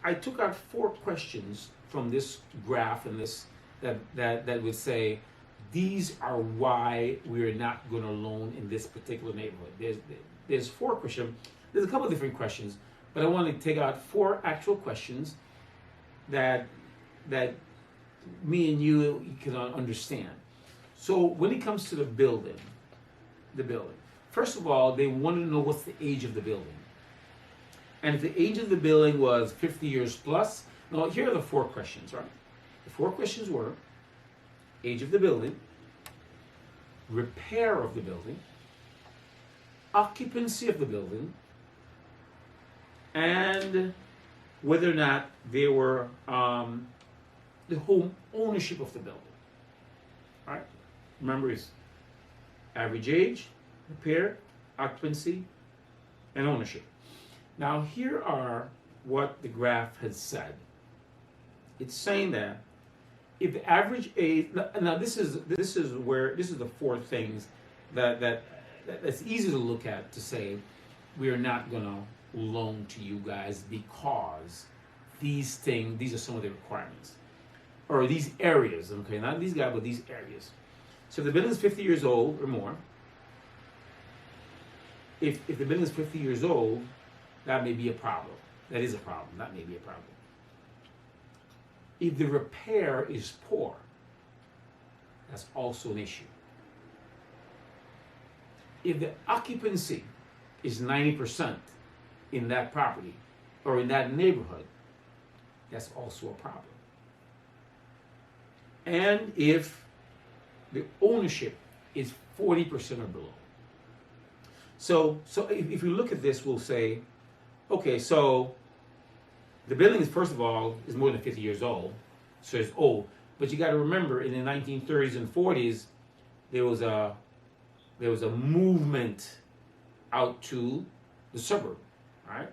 I took out 4 questions from this graph and this that would say these are why we're not going to loan in this particular neighborhood. There's 4 questions. There's a couple of different questions, but I want to take out 4 actual questions that me and you can understand. So when it comes to the building, first of all, they want to know what's the age of the building. And if the age of the building was 50 years plus, now here are the 4 questions, right? The 4 questions were age of the building, repair of the building, occupancy of the building, and whether or not they were the home ownership of the building. All right? Remember, it's average age, repair, occupancy, and ownership. Now, here are what the graph has said. It's saying that if the average age, now this is the 4 things that's easy to look at to say we are not going to loan to you guys because these are some of the requirements, or these areas. Okay, not these guys, but these areas. So if the building is 50 years old or more, if the building is 50 years old, that may be a problem. That is a problem. That may be a problem. If the repair is poor, that's also an issue. If the occupancy is 90% in that property or in that neighborhood, that's also a problem. And if the ownership is 40% or below. So if you look at this, we'll say, okay, so the building is, first of all, is more than 50 years old, so it's old. But you got to remember, in the 1930s and 40s, there was a movement out to the suburb, right?